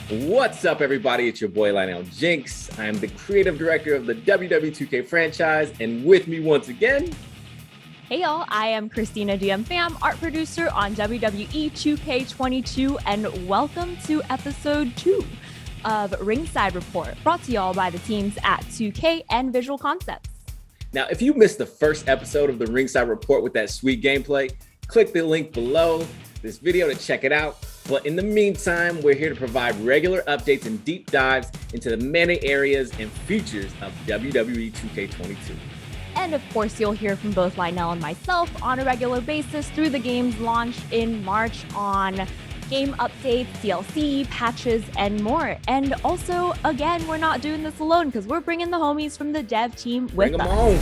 What's up, everybody? It's your boy, Lionel Jinx. I am the creative director of the WWE 2K franchise, and with me once again... Hey y'all, I am Christina DM Pham, art producer on WWE 2K22, and welcome to episode 2 of Ringside Report, brought to y'all by the teams at 2K and Visual Concepts. Now, if you missed the first episode of the Ringside Report with that sweet gameplay, click the link below this video to check it out. But in the meantime, we're here to provide regular updates and deep dives into the many areas and features of WWE 2K22. And of course, you'll hear from both Lionel and myself on a regular basis through the game's launch in March on game updates, DLC, patches, and more. And also, again, we're not doing this alone because we're bringing the homies from the dev team with us. Bring them on.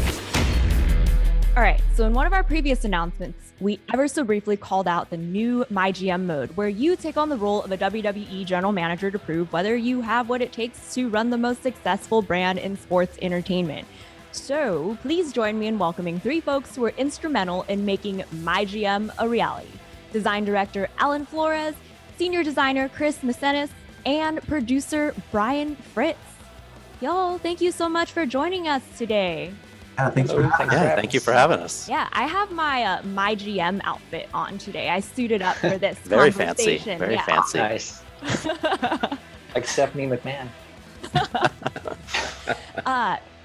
All right, so in one of our previous announcements, we ever so briefly called out the new MyGM mode, where you take on the role of a WWE general manager to prove whether you have what it takes to run the most successful brand in sports entertainment. So please join me in welcoming 3 folks who were instrumental in making MyGM a reality. Design director Alan Flores, senior designer Chris Mecenas, and producer Brian Fritz. Y'all, thank you so much for joining us today. Thanks for having us. Yeah, thank you for having us. Yeah, I have my MyGM outfit on today. I suited up for this Very fancy. conversation. Very fancy. Nice. Like Stephanie McMahon.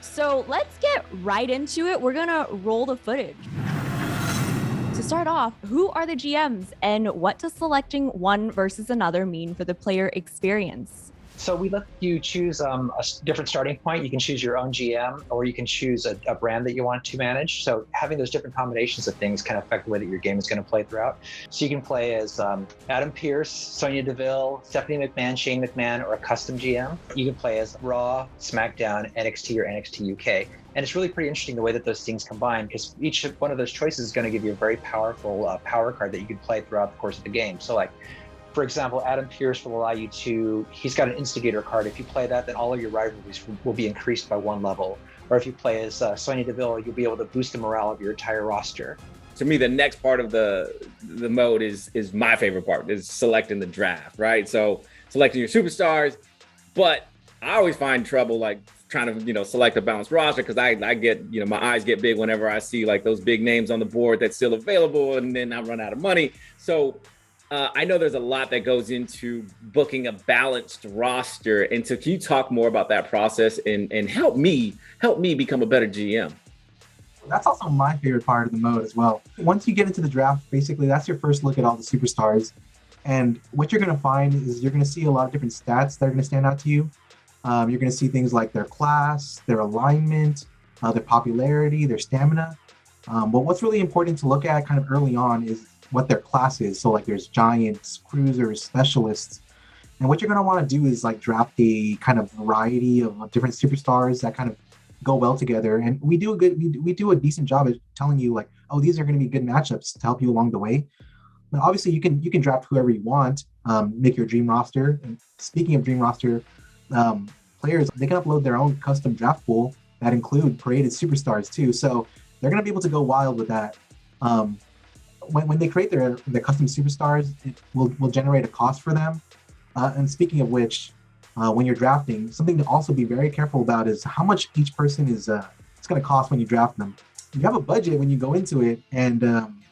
So let's get right into it. We're gonna roll the footage. To start off, who are the GMs and what does selecting one versus another mean for the player experience? So we let you choose a different starting point. You can choose your own GM, or you can choose a brand that you want to manage. So having those different combinations of things can affect the way that your game is going to play throughout. So you can play as Adam Pearce, Sonya Deville, Stephanie McMahon, Shane McMahon, or a custom GM. You can play as Raw, SmackDown, NXT, or NXT UK. And it's really pretty interesting the way that those things combine, because each one of those choices is going to give you a very powerful power card that you can play throughout the course of the game. So like, for example, Adam Pearce will allow you to, he's got an instigator card. If you play that, then all of your rivalries will be increased by 1 level. Or if you play as Sonya Deville, you'll be able to boost the morale of your entire roster. To me, the next part of the mode is my favorite part, is selecting the draft, right? So selecting your superstars, but I always find trouble like trying to, select a balanced roster, because I get, my eyes get big whenever I see like those big names on the board that's still available, and then I run out of money. So I know there's a lot that goes into booking a balanced roster. And so can you talk more about that process and help me become a better GM? That's also my favorite part of the mode as well. Once you get into the draft, basically that's your first look at all the superstars. And what you're going to find is you're going to see a lot of different stats that are going to stand out to you. You're going to see things like their class, their alignment, their popularity, their stamina. But what's really important to look at kind of early on is what their class is. So like there's giants, cruisers, specialists. And what you're going to want to do is like draft a kind of variety of different superstars that kind of go well together. And we do a decent job at telling you like, oh, these are going to be good matchups to help you along the way. But obviously you can draft whoever you want, make your dream roster. And speaking of dream roster, players, they can upload their own custom draft pool that include paraded superstars too. So they're going to be able to go wild with that. When they create their custom superstars, it will generate a cost for them. And speaking of which, when you're drafting, something to also be very careful about is how much each person is it's going to cost when you draft them. You have a budget when you go into it, and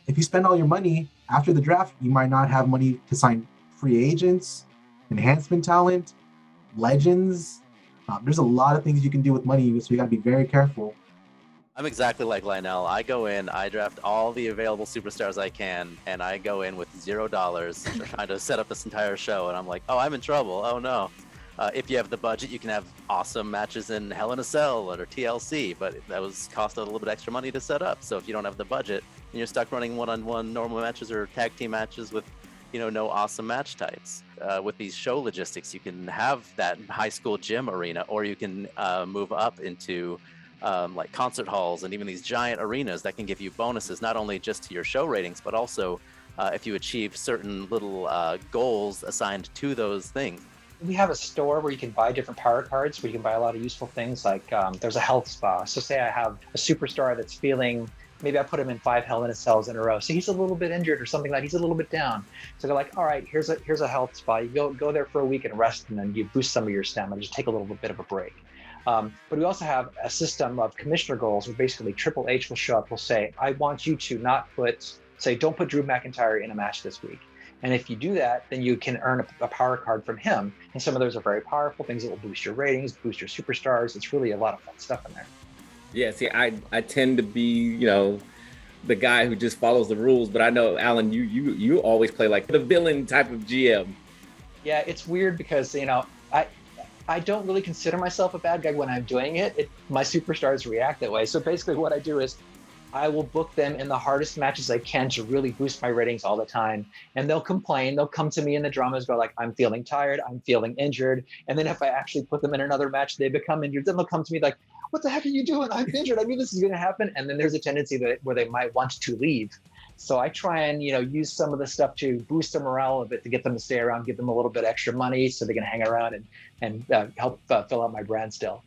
if you spend all your money after the draft, you might not have money to sign free agents, enhancement talent, legends. There's a lot of things you can do with money, so you got to be very careful. I'm exactly like Lionel. I go in, I draft all the available superstars I can, and I go in with $0 trying to set up this entire show, and I'm like, oh, I'm in trouble. Oh, no. If you have the budget, you can have awesome matches in Hell in a Cell or TLC, but that was cost a little bit extra money to set up. So if you don't have the budget, then you're stuck running one-on-one normal matches or tag team matches with, no awesome match types. With these show logistics, you can have that high school gym arena, or you can move up into like concert halls and even these giant arenas that can give you bonuses, not only just to your show ratings, but also if you achieve certain little goals assigned to those things. We have a store where you can buy different power cards, where you can buy a lot of useful things like there's a health spa. So say I have a superstar that's feeling maybe I put him in 5 Hell in a Cells in a row. So he's a little bit injured or something like he's a little bit down. So they're like, all right, here's a health spot. You go there for a week and rest, and then you boost some of your stamina. Just take a little bit of a break. But we also have a system of commissioner goals where basically Triple H will show up, will say, I want you to don't put Drew McIntyre in a match this week. And if you do that, then you can earn a power card from him. And some of those are very powerful things that will boost your ratings, boost your superstars. It's really a lot of fun stuff in there. Yeah, see, I tend to be, the guy who just follows the rules, but I know, Alan, you always play like the villain type of GM. Yeah, it's weird because, I don't really consider myself a bad guy when I'm doing it. My superstars react that way. So basically what I do is I will book them in the hardest matches I can to really boost my ratings all the time. And they'll complain. They'll come to me in the dramas, go like, I'm feeling tired. I'm feeling injured. And then if I actually put them in another match, they become injured. Then they'll come to me like, what the heck are you doing? I'm injured. I knew this is going to happen. And then there's a tendency where they might want to leave. So I try and, use some of the stuff to boost their morale a bit, to get them to stay around, give them a little bit extra money so they can hang around and help fill out my brand still.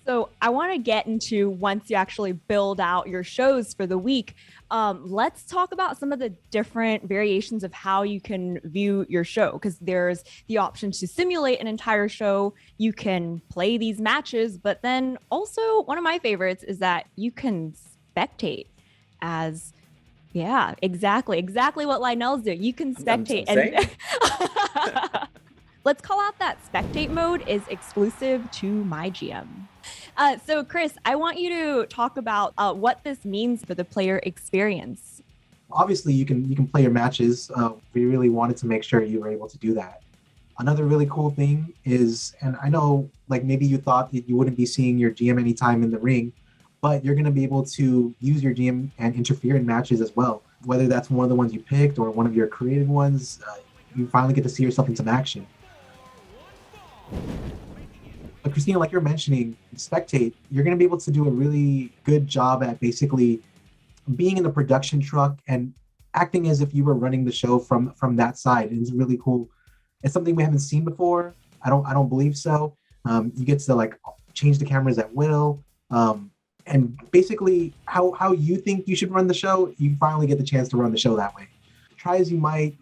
So I want to get into, once you actually build out your shows for the week, let's talk about some of the different variations of how you can view your show, because there's the option to simulate an entire show. You can play these matches, but then also one of my favorites is that you can spectate as, yeah, exactly what Lionel's doing. You can spectate. Let's call out that Spectate Mode is exclusive to MyGM. So Chris, I want you to talk about what this means for the player experience. Obviously, you can play your matches. We really wanted to make sure you were able to do that. Another really cool thing is, and I know like maybe you thought that you wouldn't be seeing your GM anytime in the ring, but you're going to be able to use your GM and interfere in matches as well. Whether that's one of the ones you picked or one of your created ones, you finally get to see yourself in some action. But Christina, like you're mentioning, Spectate, you're going to be able to do a really good job at basically being in the production truck and acting as if you were running the show from that side. It's really cool. It's something we haven't seen before. I don't believe so. You get to like change the cameras at will. And basically how you think you should run the show, you finally get the chance to run the show that way. Try as you might,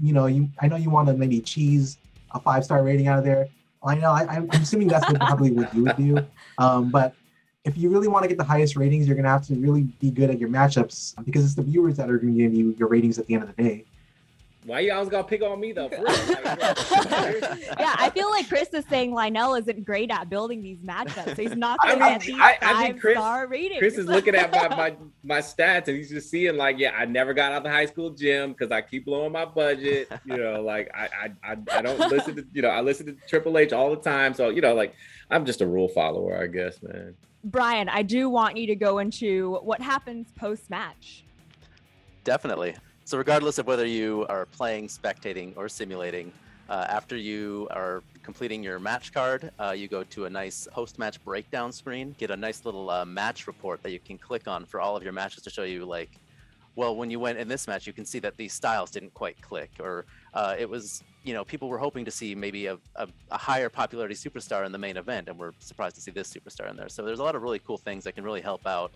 I know you want to maybe cheese a 5-star rating out of there. I know, I'm assuming that's probably what you would do. But if you really want to get the highest ratings, you're going to have to really be good at your matchups, because it's the viewers that are going to give you your ratings at the end of the day. Why you always got to pick on me, though? For real. Yeah, I feel like Chris is saying Lionel isn't great at building these matchups. So he's not going to get these 5-star ratings. Chris is looking at my stats, and he's just seeing like, yeah, I never got out of the high school gym because I keep blowing my budget. Like I don't listen to, I listen to Triple H all the time. So, like I'm just a rule follower, I guess, man. Brian, I do want you to go into what happens post-match. Definitely. So regardless of whether you are playing, spectating, or simulating, after you are completing your match card, you go to a nice post-match breakdown screen, get a nice little match report that you can click on for all of your matches to show you like, well, when you went in this match, you can see that these styles didn't quite click, or it was, people were hoping to see maybe a higher popularity superstar in the main event, and we're surprised to see this superstar in there. So there's a lot of really cool things that can really help out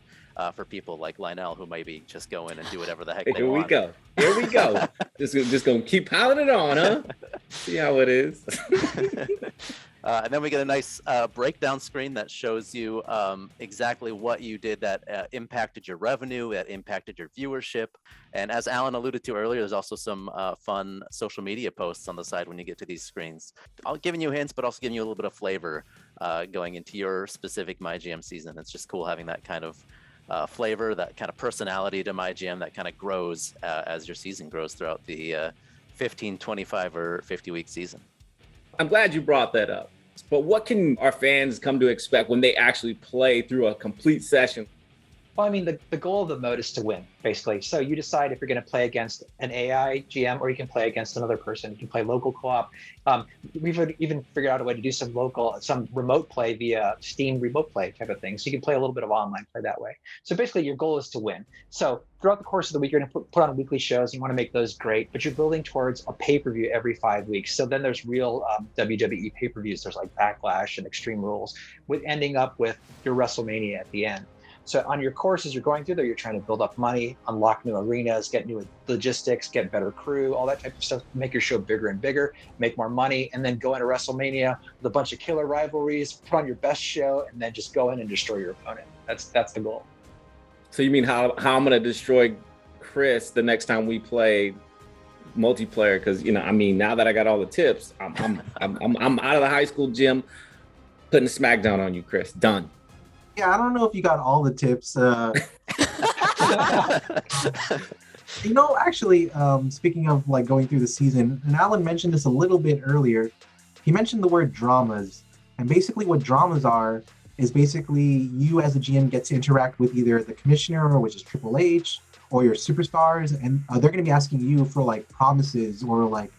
for people like Lionel, who maybe just go in and do whatever the heck they want. Here we go. Just gonna keep piling it on, huh? See how it is. And then we get a nice breakdown screen that shows you exactly what you did that impacted your revenue, that impacted your viewership. And as Alan alluded to earlier, there's also some fun social media posts on the side when you get to these screens. I'll giving you hints, but also giving you a little bit of flavor going into your specific MyGM season. It's just cool having that kind of flavor, that kind of personality to MyGM that kind of grows as your season grows throughout the 15, 25, or 50-week season. I'm glad you brought that up. But what can our fans come to expect when they actually play through a complete session? Well, I mean, the goal of the mode is to win, basically. So you decide if you're going to play against an AI GM or you can play against another person. You can play local co-op. We've even figured out a way to do some remote play via Steam remote play type of thing. So you can play a little bit of online play that way. So basically, your goal is to win. So throughout the course of the week, you're going to put on weekly shows. You want to make those great, but you're building towards a pay-per-view every 5 weeks. So then there's real WWE pay-per-views. There's like Backlash and Extreme Rules, with ending up with your WrestleMania at the end. So on your courses, you're going through there, you're trying to build up money, unlock new arenas, get new logistics, get better crew, all that type of stuff, make your show bigger and bigger, make more money, and then go into WrestleMania with a bunch of killer rivalries, put on your best show, and then just go in and destroy your opponent. That's the goal. So you mean how I'm gonna destroy Chris the next time we play multiplayer? Because now that I got all the tips, I'm out of the high school gym, putting SmackDown on you, Chris. Done. Yeah, I don't know if you got all the tips. Actually, speaking of like going through the season, and Alan mentioned this a little bit earlier. He mentioned the word dramas, and basically what dramas are is basically you as a GM get to interact with either the commissioner, which is Triple H, or your superstars, and they're going to be asking you for like promises or like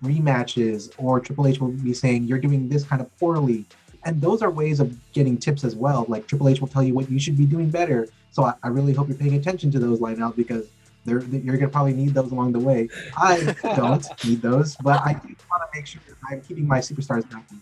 rematches, or Triple H will be saying you're doing this kind of poorly. And those are ways of getting tips as well. Like Triple H will tell you what you should be doing better. So I really hope you're paying attention to those, Lionel, because you're going to probably need those along the way. I don't need those, but I do want to make sure that I'm keeping my superstars happy.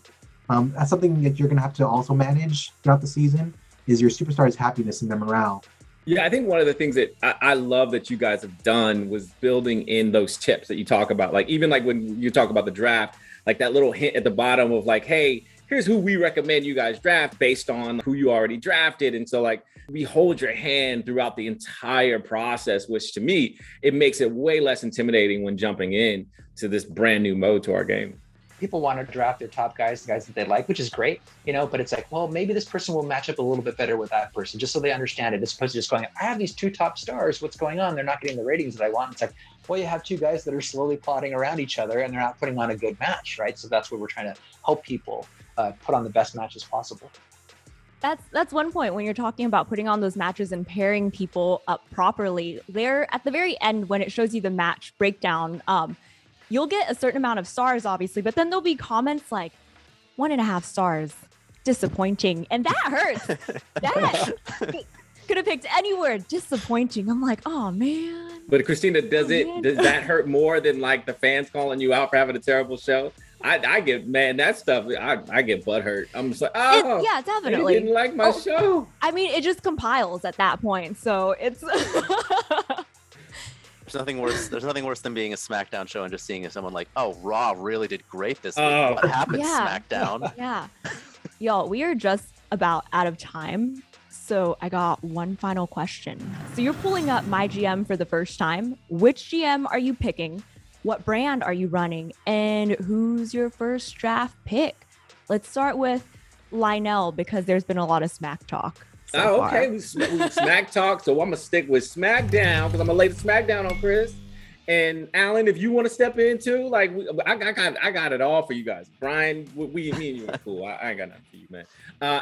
That's something that you're going to have to also manage throughout the season, is your superstars' happiness and their morale. Yeah, I think one of the things that I love that you guys have done was building in those tips that you talk about. Like even like when you talk about the draft, like that little hint at the bottom of like, hey, here's who we recommend you guys draft based on who you already drafted. And so like we hold your hand throughout the entire process, which to me, it makes it way less intimidating when jumping in to this brand new mode to our game. People want to draft their top guys, the guys that they like, which is great, but it's like, well, maybe this person will match up a little bit better with that person, just so they understand it, as opposed to just going, I have these two top stars, what's going on? They're not getting the ratings that I want. It's like, well, you have two guys that are slowly plotting around each other and they're not putting on a good match, right? So that's what we're trying to help people put on the best matches possible. That's one point when you're talking about putting on those matches and pairing people up properly. There at the very end, when it shows you the match breakdown, you'll get a certain amount of stars, obviously, but then there'll be comments like 1.5 stars, disappointing. And that hurts. That could have picked any word, disappointing. I'm like, oh man. But Christina, does that hurt more than like the fans calling you out for having a terrible show? I get, man, that stuff, I get butthurt. I'm just like, yeah, definitely. They didn't like my show. I mean, it just compiles at that point. So it's There's nothing worse than being a SmackDown show and just seeing someone like, oh, Raw really did great this week. What happened, SmackDown? Yeah. Y'all, we are just about out of time. So I got one final question. So you're pulling up MyGM for the first time. Which GM are you picking? What brand are you running? And who's your first draft pick? Let's start with Lionel, because there's been a lot of smack talk. Okay. We smack talk. So I'm going to stick with SmackDown because I'm going to lay the SmackDown on Chris. And Alan, if you want to step in too, like I got it all for you guys. Brian, me and you are cool. I ain't got nothing for you, man.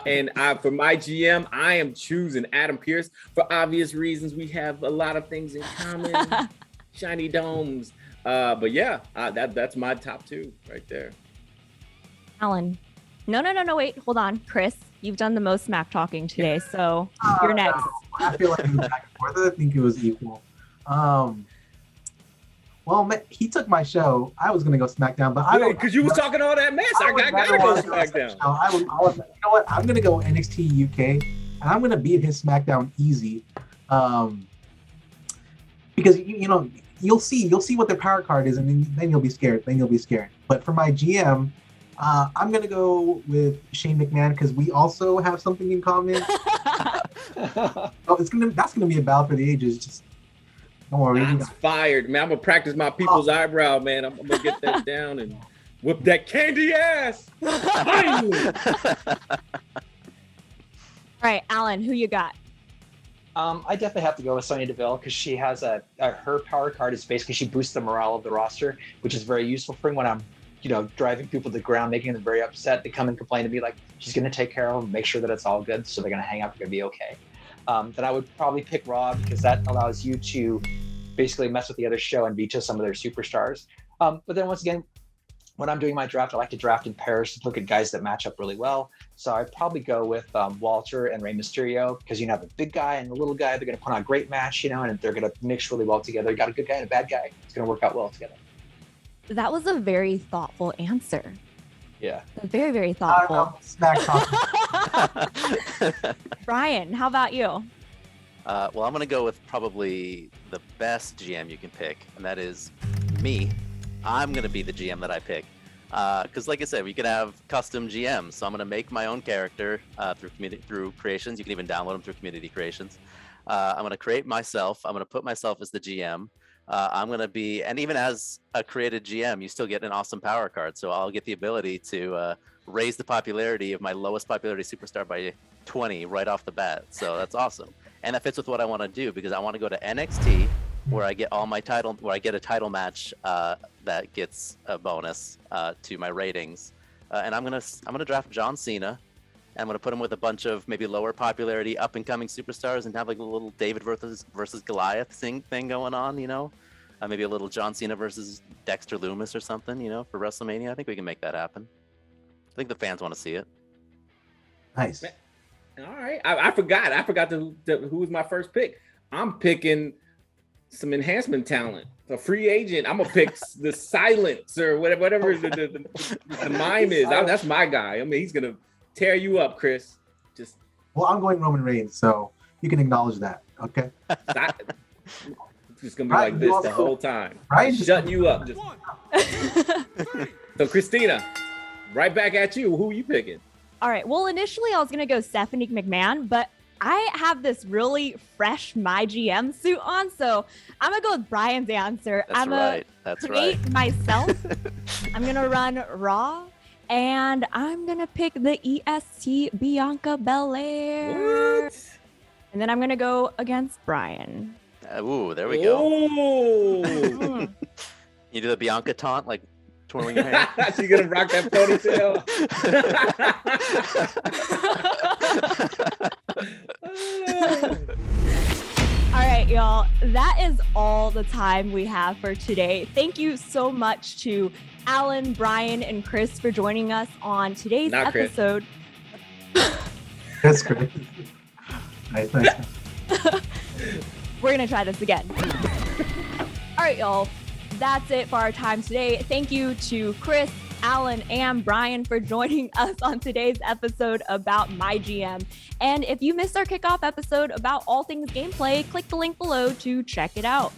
And for my GM, I am choosing Adam Pearce for obvious reasons. We have a lot of things in common. Shiny domes. But yeah, that's my top two right there. Alan. No, wait, hold on. Chris, you've done the most smack talking today, so you're next. No. I feel like it was back and forth. I think it was equal. Well, he took my show. I was gonna go SmackDown, but because you was talking all that mess. I gotta go SmackDown. You know what? I'm gonna go NXT UK, and I'm gonna beat his SmackDown easy. Because you'll see what their power card is, and then you'll be scared. But for my GM, I'm gonna go with Shane McMahon because we also have something in common. That's gonna be a battle for the ages. Just don't worry. I'm fired, man. I'm gonna practice my people's eyebrow, man. I'm gonna get that down and whip that candy ass. All right, Alan, who you got? I definitely have to go with Sonya Deville because she has her power card is basically she boosts the morale of the roster, which is very useful for me when I'm driving people to the ground, making them very upset. They come and complain to me like she's going to take care of them, make sure that it's all good, so they're going to hang out, they're going to be okay. Then I would probably pick Raw because that allows you to basically mess with the other show and veto some of their superstars. But then once again, when I'm doing my draft, I like to draft in pairs to look at guys that match up really well. So I'd probably go with Walter and Rey Mysterio because you have a big guy and a little guy. They're going to put on a great match, and they're going to mix really well together. You got a good guy and a bad guy. It's going to work out well together. That was a very thoughtful answer. Yeah. Very, very thoughtful. Smack talk. Brian, how about you? Well, I'm going to go with probably the best GM you can pick, and that is me. I'm going to be the GM that I pick. Because like I said, we can have custom GMs. So I'm going to make my own character through creations. You can even download them through community creations. I'm going to create myself. I'm going to put myself as the GM. I'm going to be, and even as a created GM, you still get an awesome power card. So I'll get the ability to raise the popularity of my lowest popularity superstar by 20 right off the bat. So that's awesome. And that fits with what I want to do, because I want to go to NXT, where I get all my title, where I get a title match that gets a bonus to my ratings. And I'm gonna draft John Cena. I'm gonna put him with a bunch of maybe lower popularity up and coming superstars, and have like a little David versus Goliath thing going on, you know? Maybe a little John Cena versus Dexter Lumis or something, you know, for WrestleMania. I think we can make that happen. I think the fans want to see it. Nice. All right. I forgot who was my first pick. I'm picking some enhancement talent, a free agent. I'm gonna pick the Silence or whatever the mime is. That's my guy. I mean, he's gonna tear you up, Chris. Well, I'm going Roman Reigns, so you can acknowledge that. Okay. It's just gonna be like this the whole time. Right? Shutting you up. So Christina, right back at you. Who are you picking? All right. Well, initially I was going to go Stephanie McMahon, but I have this really fresh MyGM suit on. So I'm going to go with Brian's answer. That's I'm right. That's create myself. I'm going to run Raw, and I'm going to pick the EST Bianca Belair. What? And then I'm going to go against Brian. Ooh, there we go. Ooh. You do the Bianca taunt, like twirling your hair. She's gonna rock that ponytail. All right, y'all. That is all the time we have for today. Thank you so much to Alan, Brian, and Chris for joining us on today's episode. That's great. Nice. We're going to try this again. All right, y'all. That's it for our time today. Thank you to Chris, Alan, and Brian for joining us on today's episode about MyGM. And if you missed our kickoff episode about all things gameplay, click the link below to check it out.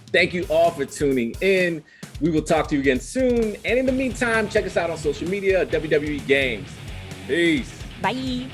Thank you all for tuning in. We will talk to you again soon. And in the meantime, check us out on social media, WWE Games. Peace. Bye.